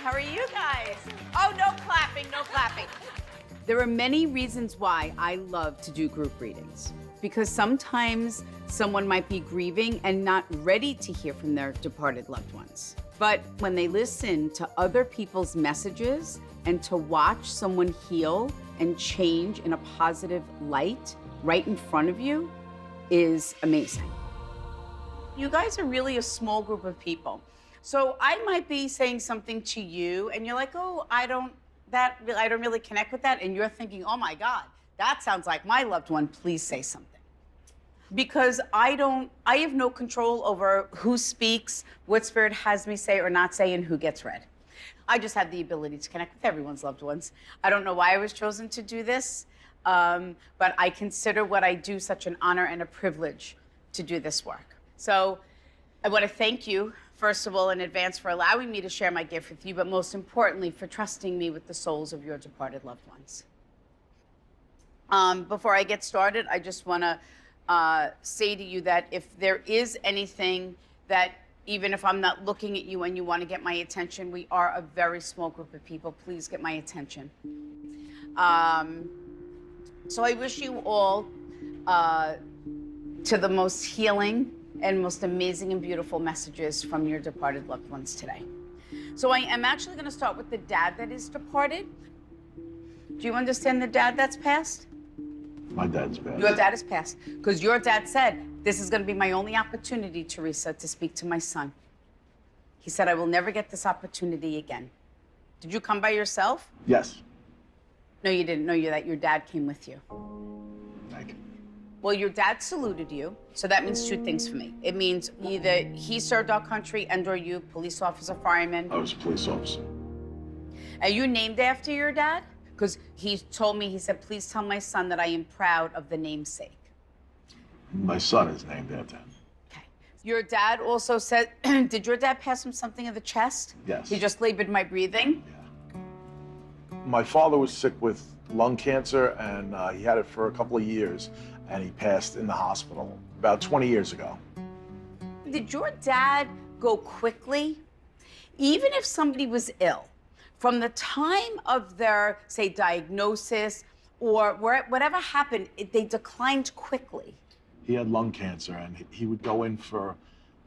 How are you guys? Oh, no clapping, no clapping. There are many reasons why I love to do group readings. Because sometimes someone might be grieving and not ready to hear from their departed loved ones. But when they listen to other people's messages and to watch someone heal and change in a positive light right in front of you is amazing. You guys are really a small group of people. So I might be saying something to you and you're like, oh, I don't really connect with that. And you're thinking, oh my God, that sounds like my loved one, please say something. Because I have no control over who speaks, what spirit has me say or not say, and who gets read. I just have the ability to connect with everyone's loved ones. I don't know why I was chosen to do this, but I consider what I do such an honor and a privilege to do this work. So I want to thank you, first of all, in advance for allowing me to share my gift with you, but most importantly, for trusting me with the souls of your departed loved ones. Before I get started, I just want to say to you that if there is anything that, even if I'm not looking at you and you want to get my attention, we are a very small group of people. Please get my attention. So I wish you all to the most healing and most amazing and beautiful messages from your departed loved ones today. So I am actually going to start with the dad that is departed. Do you understand the dad that's passed? My dad's passed. Your dad is passed. Because your dad said, this is going to be my only opportunity, Theresa, to speak to my son. He said, I will never get this opportunity again. Did you come by yourself? Yes. No, you didn't know that your dad came with you. Thank you. Well, your dad saluted you, so that means two things for me. It means either he served our country and or you, police officer, fireman. I was a police officer. Are you named after your dad? Because he told me, he said, please tell my son that I am proud of the namesake. My son is named after him. Okay. Your dad also said, did your dad pass him something of the chest? Yes. He just labored my breathing? Yeah. My father was sick with lung cancer, and he had it for a couple of years, and he passed in the hospital about 20 years ago. Did your dad go quickly? Even if somebody was ill, from the time of their, say, diagnosis or whatever happened, they declined quickly. He had lung cancer, and he would go in for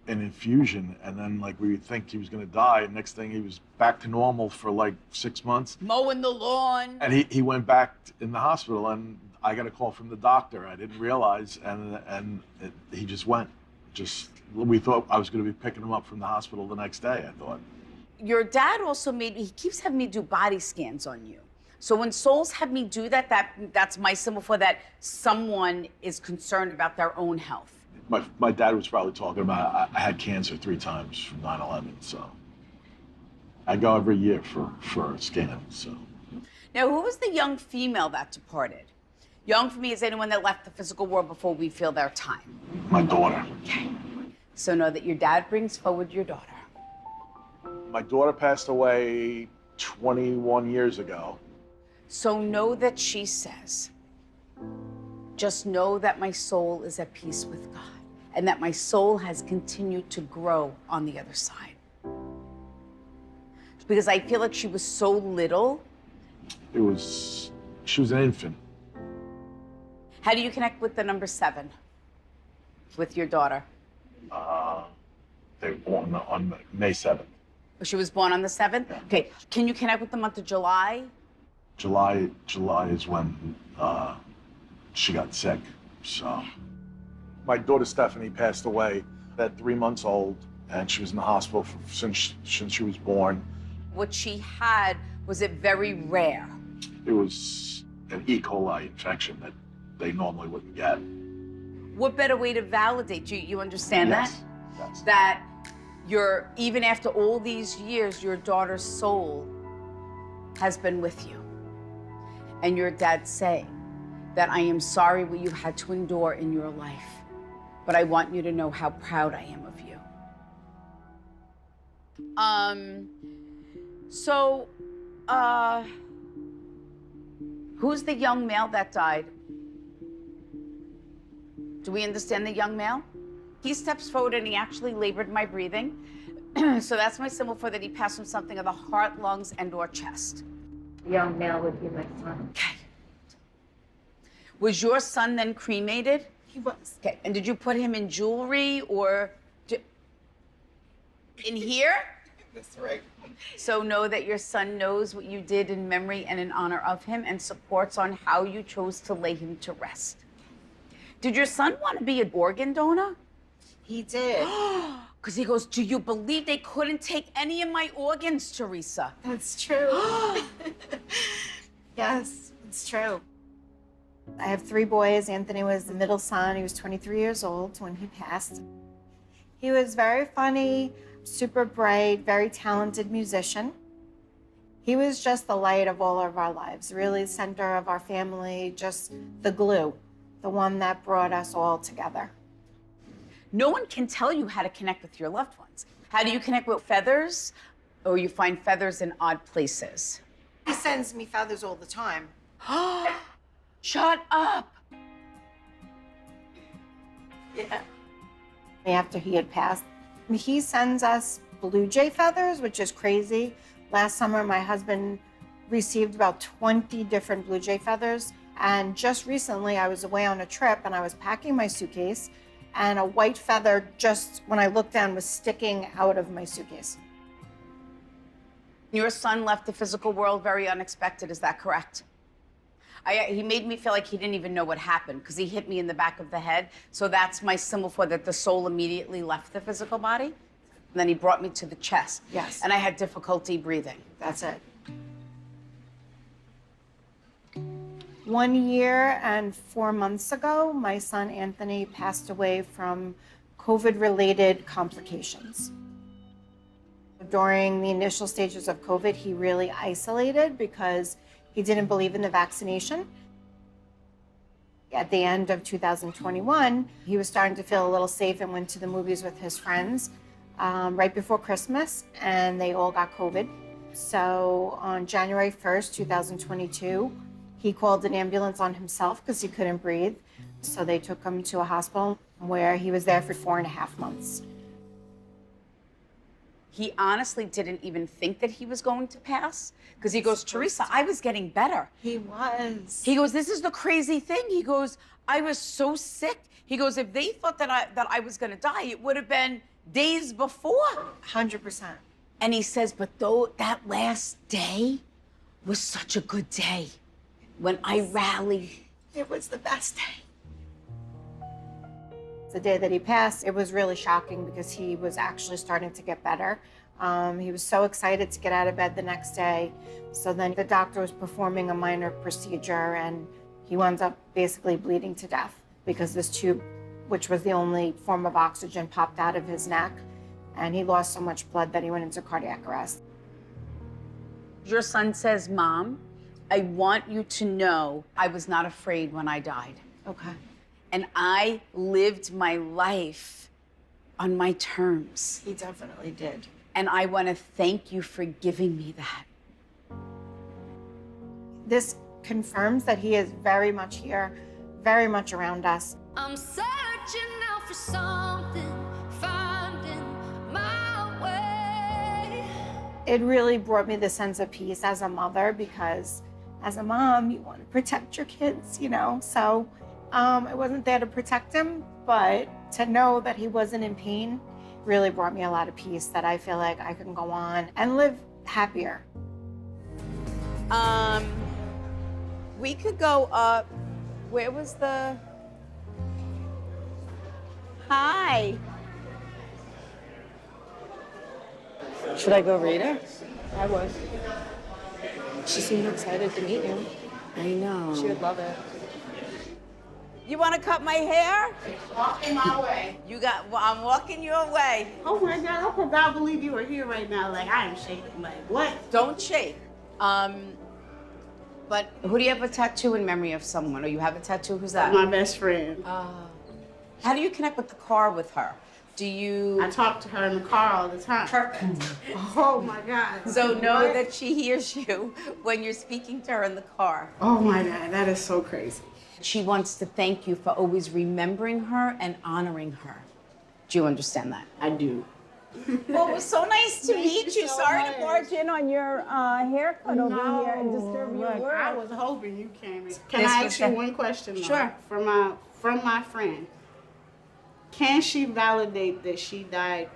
an infusion, and then, like, we would think he was going to die, and next thing he was back to normal for, like, 6 months. Mowing the lawn. And he went back in the hospital, and I got a call from the doctor. I didn't realize, he just went. We thought I was going to be picking him up from the hospital the next day, I thought. Your dad also he keeps having me do body scans on you. So when souls have me do that's my symbol for that someone is concerned about their own health. My dad was probably talking about, I had cancer 3 times from 9/11, so I go every year for a scan, so. Now, who was the young female that departed? Young for me is anyone that left the physical world before we feel their time. My daughter. Okay. So know that your dad brings forward your daughter. My daughter passed away 21 years ago. So know that she says, just know that my soul is at peace with God and that my soul has continued to grow on the other side. Because I feel like she was so little. She was an infant. How do you connect with the number 7 with your daughter? They were born on May 7th. She was born on the 7th? Yeah. Okay, can you connect with the month of July? July is when she got sick, so. My daughter Stephanie passed away at 3 months old, and she was in the hospital since she was born. What she had, was it very rare? It was an E. coli infection that they normally wouldn't get. What better way to validate you understand that? Yes. That even after all these years, your daughter's soul has been with you. And your dad saying that I am sorry what you had to endure in your life, but I want you to know how proud I am of you. Who's the young male that died? Do we understand the young male? He steps forward and he actually labored my breathing. So that's my symbol for that he passed from something of the heart, lungs, and/or chest. The young male would be my son. Okay. Was your son then cremated? He was. Okay. And did you put him in jewelry or in here? That's right. So know that your son knows what you did in memory and in honor of him and supports on how you chose to lay him to rest. Did your son want to be an organ donor? He did. Because he goes, do you believe they couldn't take any of my organs, Theresa? That's true. Yes, it's true. I have 3 boys. Anthony was the middle son. He was 23 years old when he passed. He was very funny, super bright, very talented musician. He was just the light of all of our lives, really center of our family, just the glue, the one that brought us all together. No one can tell you how to connect with your loved ones. How do you connect with feathers? Or you find feathers in odd places? He sends me feathers all the time. Shut up. Yeah. After he had passed, he sends us blue jay feathers, which is crazy. Last summer, my husband received about 20 different blue jay feathers. And just recently, I was away on a trip and I was packing my suitcase, and a white feather, just when I looked down, was sticking out of my suitcase. Your son left the physical world very unexpected, is that correct? He made me feel like he didn't even know what happened because he hit me in the back of the head. So that's my symbol for that the soul immediately left the physical body. And then he brought me to the chest. Yes. And I had difficulty breathing. That's it. 1 year and 4 months ago, my son Anthony passed away from COVID-related complications. During the initial stages of COVID, he really isolated because he didn't believe in the vaccination. At the end of 2021, he was starting to feel a little safe and went to the movies with his friends right before Christmas, and they all got COVID. So on January 1st, 2022, he called an ambulance on himself because he couldn't breathe. So they took him to a hospital where he was there for 4.5 months. He honestly didn't even think that he was going to pass because he goes, Theresa, I was getting better. He was. He goes, this is the crazy thing. He goes, I was so sick. He goes, if they thought that I was going to die, it would have been days before. 100%. And he says, but though that last day was such a good day when I rallied. It was the best day. The day that he passed, it was really shocking because he was actually starting to get better. He was so excited to get out of bed the next day. So then the doctor was performing a minor procedure and he wound up basically bleeding to death because this tube, which was the only form of oxygen, popped out of his neck. And he lost so much blood that he went into cardiac arrest. Your son says, Mom, I want you to know I was not afraid when I died. Okay. And I lived my life on my terms. He definitely did. And I want to thank you for giving me that. This confirms that he is very much here, very much around us. I'm searching out for something, finding my way. It really brought me the sense of peace as a mother because as a mom, you want to protect your kids, you know? So I wasn't there to protect him, but to know that he wasn't in pain really brought me a lot of peace that I feel like I can go on and live happier. We could go up. Where was the... Hi. Should I go read her? I would. She seemed excited to meet you. I know. She would love it. You want to cut my hair? Walking my way. Well, I'm walking your way. Oh my God, I could not believe you were here right now. Like, I am shaking. Like, what? Don't shake. But who do you have a tattoo in memory of someone? Or you have a tattoo? Who's that? My best friend. How do you connect with the car with her? Do you... I talk to her in the car all the time. Perfect. Oh my God. So know What? that she hears you when you're speaking to her in the car. Oh my God, that is so crazy. She wants to thank you for always remembering her and honoring her. Do you understand that? I do. Well, it was so nice to meet you. so Sorry much. to barge in on your haircut over here and disturb your look, work. I was hoping you came in. Can This I was ask you the- one question? Though, Sure. From my friend. Can she validate that she died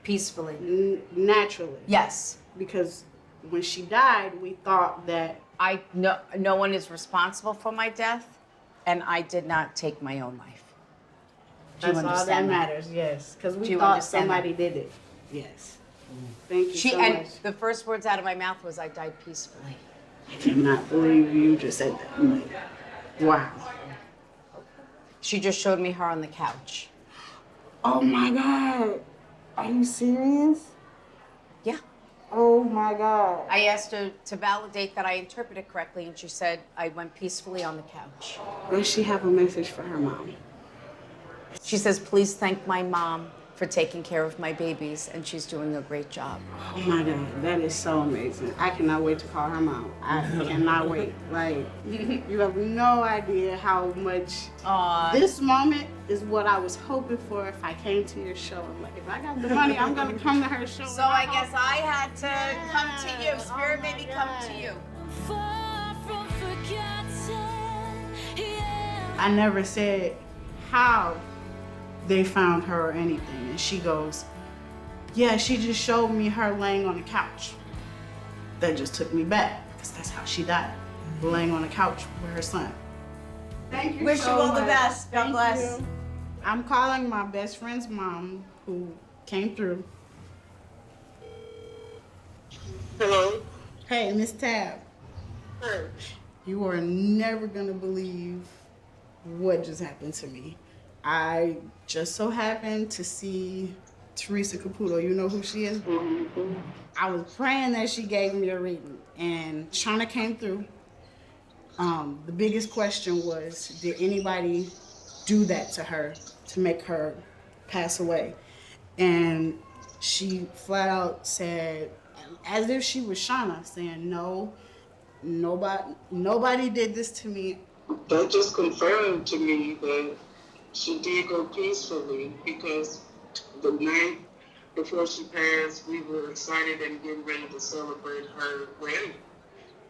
Peacefully. naturally? Yes. Because when she died, we thought that No one is responsible for my death, and I did not take my own life. Do you that's all that understand that? matters. Yes, because Do we you thought understand somebody that? did it. Yes. Thank you so And much. the first words out of my mouth was, "I died peacefully." I cannot believe you just said that. I'm like, wow. She just showed me her on the couch. Oh my God. Are you serious? Yeah. Oh my God. I asked her to validate that I interpreted correctly, and she said I went peacefully on the couch. Does she have a message for her mom? She says, "Please thank my mom for taking care of my babies, and she's doing a great job." Oh my God, that is so amazing. I cannot wait to call her mom. I cannot wait. Like, you have no idea how much this moment is what I was hoping for if I came to your show. I'm like, if I got the money, I'm gonna come to her show. So I guess I had to come to you. Spirit made me come to you. Far from forgotten, yeah. I never said how they found her or anything. And she goes, yeah, she just showed me her laying on the couch. That just took me back, because that's how she died, laying on the couch with her son. Thank you Wish so you all the much. best. God Thank bless. you. I'm calling my best friend's mom who came through. Hello? Hey, Miss Tab. Hey. You are never gonna believe what just happened to me. I just so happened to see Theresa Caputo. You know who she is? Mm-hmm. I was praying that she gave me a reading, and Shauna came through. The biggest question was, did anybody do that to her to make her pass away? And she flat out said, as if she was Shauna, saying, no, nobody did this to me. That just confirmed to me that she did go peacefully, because the night before she passed, we were excited and getting ready to celebrate her wedding.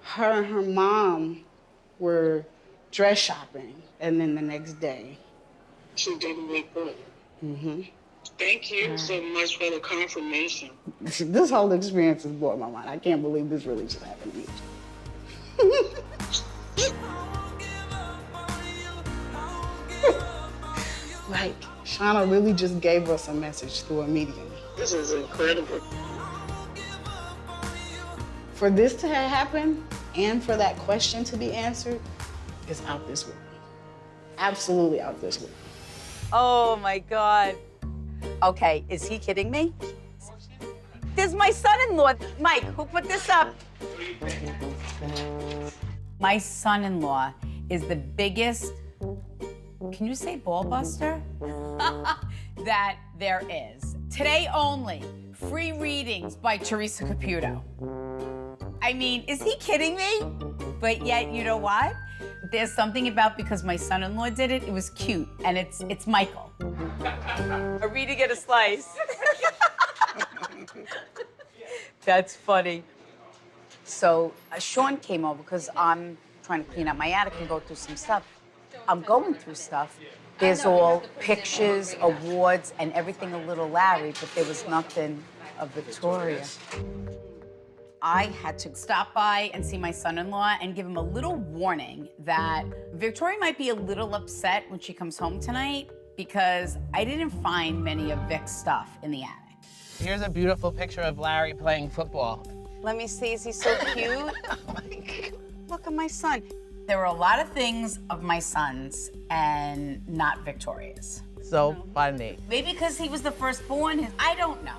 Her and her mom were dress shopping, and then the next day. She didn't wake up. Mm-hmm. Thank you so much for the confirmation. This whole experience is blowing my mind. I can't believe this really just happened to me. Like, Shauna really just gave us a message through a medium. This is incredible. For this to have happened and for that question to be answered is out this world. Absolutely out this world. Oh my God. Okay, is he kidding me? This is my son-in-law, Mike, who put this up. My son-in-law is the biggest, can you say ball buster? That there is. Today only, free readings by Theresa Caputo. I mean, is he kidding me? But yet, you know what? There's something about, because my son-in-law did it, it was cute, and it's Michael. A reading and a slice. That's funny. So Sean came over because I'm trying to clean up my attic and go through some stuff. I'm going through stuff. There's all pictures, awards, and everything a little Larry, but there was nothing of Victoria. I had to stop by and see my son-in-law and give him a little warning that Victoria might be a little upset when she comes home tonight, because I didn't find many of Vic's stuff in the attic. Here's a beautiful picture of Larry playing football. Let me see, is he so cute? Look at my son. There were a lot of things of my son's and not Victoria's. So funny. Maybe because he was the firstborn, I don't know.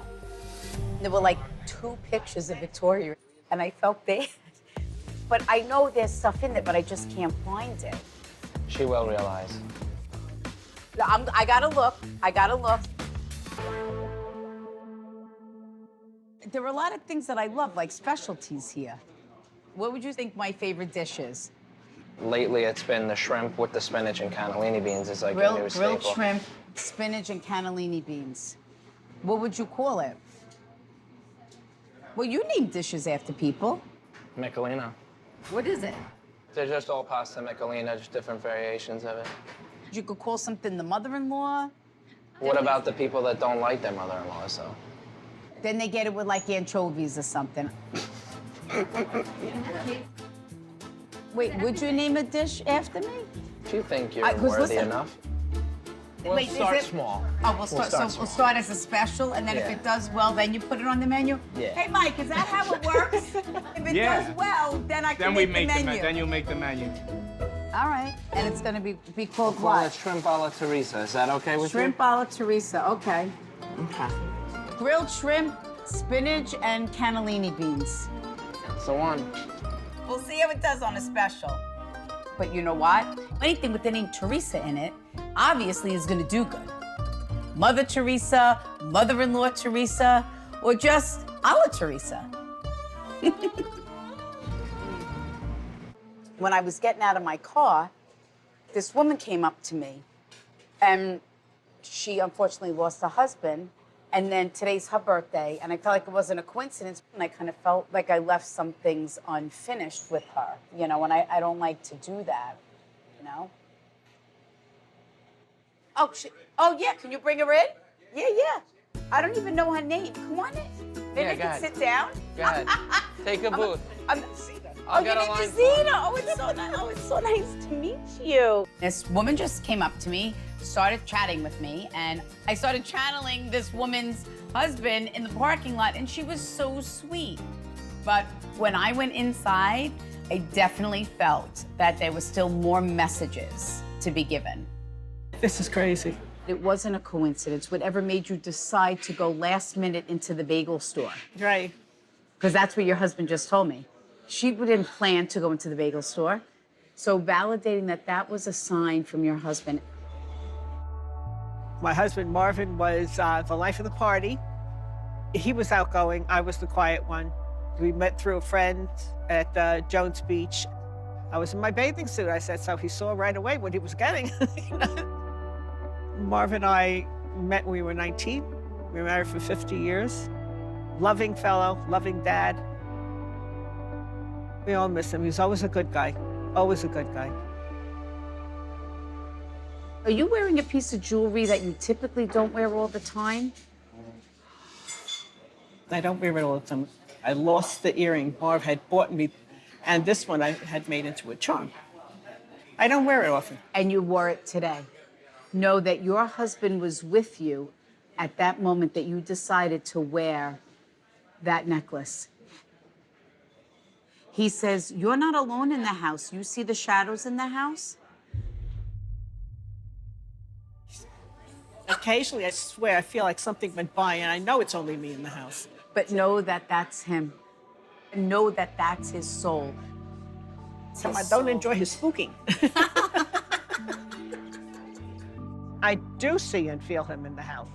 There were like 2 pictures of Victoria, and I felt bad. But I know there's stuff in there, but I just can't find it. She will realize. I gotta look. There were a lot of things that I love, like specialties here. What would you think my favorite dish is? Lately, it's been the shrimp with the spinach and cannellini beans. It's like a new Grilled staple. shrimp, spinach, and cannellini beans. What would you call it? Well, you name dishes after people. Michelina. What is it? They're just all pasta Michelina, just different variations of it. You could call something the mother-in-law. What about the people that don't like their mother-in-law, so? Then they get it with like anchovies or something. Wait, would you name a dish after me? If you think you're 'cause worthy listen- enough. We'll Wait, is start it- small. Oh, we'll start as a special, and then if Yeah. it does well, then you put it on the menu? Yeah. Hey, Mike, is that how it works? If it Yeah. does well, then I can Then we make the menu. then you'll make the menu. All right, and it's gonna be called Call it what? shrimp alla Theresa. Is that okay with Shrimp a la Theresa, okay. you? Okay. Grilled shrimp, spinach, and cannellini beans. That's the one. We'll see how it does on a special. But you know what? Anything with the name Teresa in it obviously is gonna do good. Mother Teresa, mother-in-law Teresa, or just a la Teresa. When I was getting out of my car, this woman came up to me, and she unfortunately lost her husband, and then today's her birthday, and I felt like it wasn't a coincidence, and I kind of felt like I left some things unfinished with her, you know, and I don't like to do that, you know? Oh, yeah, can you bring her in? Yeah. I don't even know her name. Come on in. Maybe Yeah, you go can ahead. sit down. Go ahead. Take a booth. Oh, get your a name is line for Zena. Oh, it's so nice to meet you. This woman just came up to me, started chatting with me, and I started channeling this woman's husband in the parking lot, and she was so sweet. But when I went inside, I definitely felt that there was still more messages to be given. This is crazy. It wasn't a coincidence. Whatever made you decide to go last minute into the bagel store? Right. Because that's what your husband just told me. She didn't plan to go into the bagel store. So validating that that was a sign from your husband. My husband, Marvin, was the life of the party. He was outgoing. I was the quiet one. We met through a friend at Jones Beach. I was in my bathing suit, I said, so he saw right away what he was getting. Marvin and I met when we were 19. We were married for 50 years. Loving fellow, loving dad. We all miss him. He was always a good guy, always a good guy. Are you wearing a piece of jewelry that you typically don't wear all the time? I don't wear it all the time. I lost the earring Marv had bought me, and this one I had made into a charm. I don't wear it often. And you wore it today. Know that your husband was with you at that moment that you decided to wear that necklace. He says, you're not alone in the house. You see the shadows in the house? Occasionally, I swear, I feel like something went by, and I know it's only me in the house. But know that that's him. Know that that's his soul. So I don't enjoy his spooking. I do see and feel him in the house.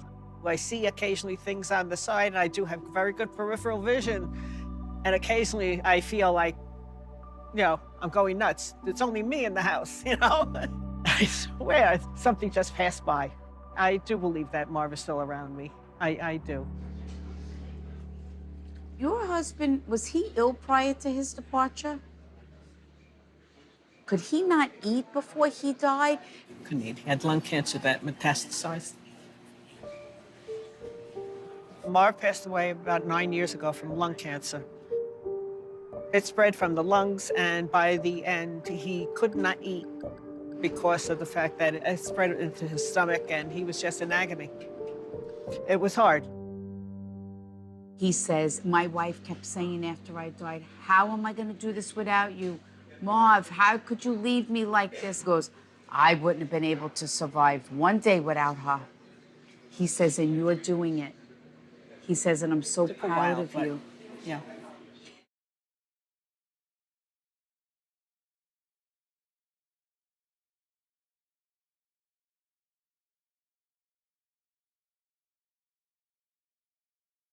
I see occasionally things on the side, and I do have very good peripheral vision. And occasionally I feel like, you know, I'm going nuts. It's only me in the house, you know? I swear something just passed by. I do believe that Marv is still around me. I do. Your husband, was he ill prior to his departure? Could he not eat before he died? Couldn't eat. He had lung cancer that metastasized. Marv passed away about 9 years ago from lung cancer. It spread from the lungs, and by the end, he could not eat because of the fact that it spread into his stomach, and he was just in agony. It was hard. He says, my wife kept saying after I died, how am I gonna do this without you? Marv, how could you leave me like this? He goes, I wouldn't have been able to survive one day without her. He says, and you're doing it. He says, and I'm so Took a proud while, of but you. Yeah.